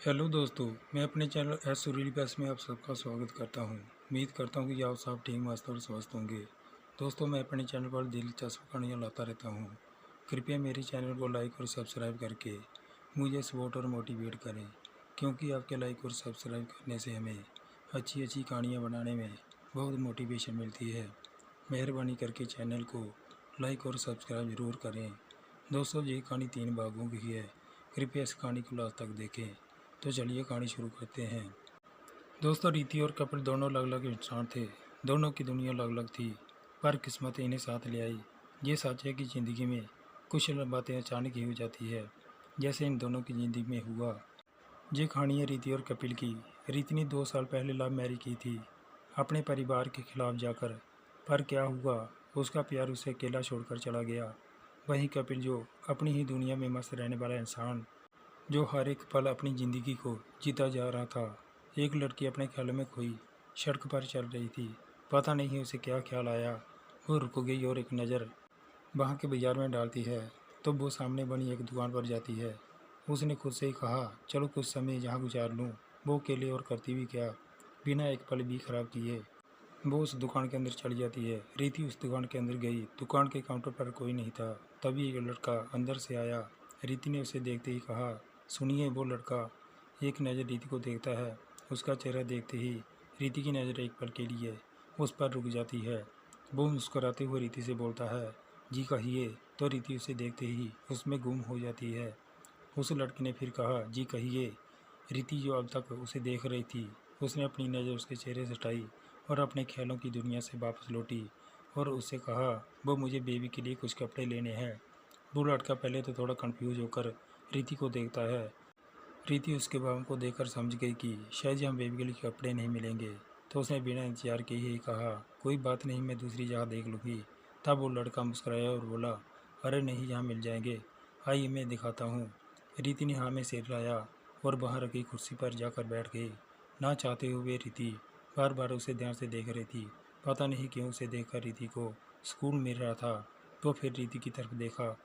Hello दोस्तों, मैं अपने चैनल एस सुरीली बस में आप सबका स्वागत करता हूं। उम्मीद करता हूं कि आप सब ठीक मस्त और स्वस्थ होंगे। दोस्तों, मैं अपने चैनल पर दिलचस्प कहानियाँ लाता रहता हूं। कृपया मेरे चैनल को लाइक और सब्सक्राइब करके मुझे सपोर्ट और मोटिवेट करें, क्योंकि आपके लाइक और सब्सक्राइब करने से हमें अच्छी अच्छी कहानियाँ बनाने में बहुत मोटिवेशन मिलती है। मेहरबानी करके चैनल को लाइक और सब्सक्राइब ज़रूर करें। दोस्तों, ये कहानी 3 भागों की है। कृपया इस कहानी को लास्ट तक देखें। तो चलिए कहानी शुरू करते हैं। दोस्तों, रीति और कपिल दोनों अलग अलग इंसान थे। दोनों की दुनिया अलग अलग थी, पर किस्मत इन्हें साथ ले आई। ये सच है कि ज़िंदगी में कुछ बातें अचानक ही हो जाती है, जैसे इन दोनों की ज़िंदगी में हुआ। ये कहानी है रीति और कपिल की। रीति ने 2 साल पहले लव मैरिज की थी, अपने परिवार के खिलाफ जाकर। पर क्या हुआ, उसका प्यार उसे अकेला छोड़कर चला गया। वहीं कपिल, जो अपनी ही दुनिया में मस्त रहने वाला इंसान, जो हर एक पल अपनी ज़िंदगी को जीता जा रहा था। एक लड़की अपने ख्यालों में खोई सड़क पर चल रही थी। पता नहीं उसे क्या ख्याल आया। वो रुक गई और एक नज़र वहाँ के बाजार में डालती है तो वो सामने बनी एक दुकान पर जाती है। उसने खुद से ही कहा, चलो कुछ समय यहाँ गुजार लूँ। वो अकेले और करती भी क्या, बिना एक पल भी खराब किए वो उस दुकान के अंदर चली जाती है। रीति उस दुकान के अंदर गई। दुकान के काउंटर पर कोई नहीं था। तभी एक लड़का अंदर से आया। रीति ने उसे देखते ही कहा, सुनिए। वो लड़का एक नज़र रीति को देखता है। उसका चेहरा देखते ही रीति की नज़र एक पल के लिए उस पर रुक जाती है। वो मुस्कुराते हुए रीति से बोलता है, जी कहिए। तो रीति उसे देखते ही उसमें गुम हो जाती है। उस लड़के ने फिर कहा, जी कहिए। रीति, जो अब तक उसे देख रही थी, उसने अपनी नज़र उसके चेहरे से हटाई और अपने ख्यालों की दुनिया से वापस लौटी और उससे कहा, वो मुझे बेबी के लिए कुछ कपड़े लेने हैं। वो लड़का पहले तो थोड़ा कंफ्यूज होकर रीति को देखता है। रीति उसके भावों को देखकर समझ गई कि शायद यहाँ बेबी के लिए कपड़े नहीं मिलेंगे। तो उसने बिना इंतजार के ही कहा, कोई बात नहीं, मैं दूसरी जगह देख लूँगी। तब वो लड़का मुस्कुराया और बोला, अरे नहीं, यहाँ मिल जाएंगे, आइए मैं दिखाता हूँ। रीति ने हाँ में सिर हिलाया और बाहर रखी कुर्सी पर जाकर बैठ गई। ना चाहते हुए रीति बार बार उसे ध्यान से देख रही थी। पता नहीं क्यों उसे देखकर रीति को सुकून मिल रहा था। तो फिर रीति की तरफ देखा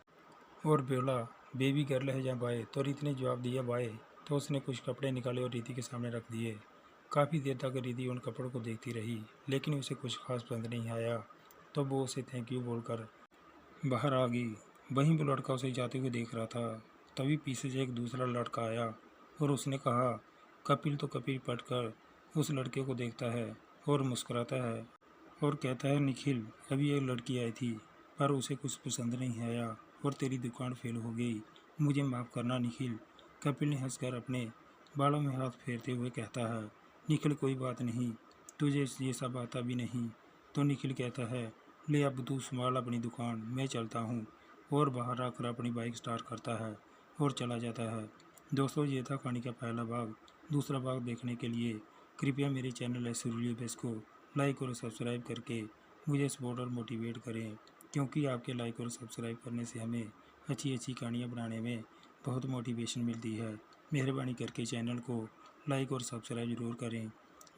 और बोला, बेबी गर्ल है या बॉय? तो रीति ने जवाब दिया, बॉय। तो उसने कुछ कपड़े निकाले और रीति के सामने रख दिए। काफ़ी देर तक रीति उन कपड़ों को देखती रही, लेकिन उसे कुछ खास पसंद नहीं आया। तो वो उसे थैंक यू बोलकर बाहर आ गई। वहीं वो लड़का उसे जाते हुए देख रहा था। तभी पीछे से एक दूसरा लड़का आया और उसने कहा, कपिल। तो कपिल पलटकर उस लड़के को देखता है और मुस्कुराता है और कहता है, निखिल, अभी एक लड़की आई थी पर उसे कुछ पसंद नहीं आया और तेरी दुकान फेल हो गई। मुझे माफ़ करना निखिल। कपिल ने हंसकर अपने बालों में हाथ फेरते हुए कहता है, निखिल कोई बात नहीं, तुझे ये सब आता भी नहीं। तो निखिल कहता है, ले अब तू संभाल अपनी दुकान, मैं चलता हूँ। और बाहर आकर अपनी बाइक स्टार्ट करता है और चला जाता है। दोस्तों, ये था कहानी का पहला भाग। दूसरा भाग देखने के लिए कृपया मेरे चैनल एसुरीली बेस को लाइक और सब्सक्राइब करके मुझे सपोर्ट और मोटिवेट करें, क्योंकि आपके लाइक और सब्सक्राइब करने से हमें अच्छी अच्छी कहानियाँ बनाने में बहुत मोटिवेशन मिलती है। मेहरबानी करके चैनल को लाइक और सब्सक्राइब ज़रूर करें।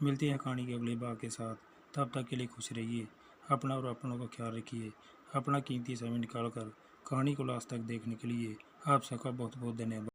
मिलते हैं कहानी के अगले भाग के साथ। तब तक के लिए खुश रहिए, अपना और अपनों का ख्याल रखिए। अपना कीमती समय निकाल कर कहानी को लास्ट तक देखने के लिए आप सबका बहुत बहुत धन्यवाद।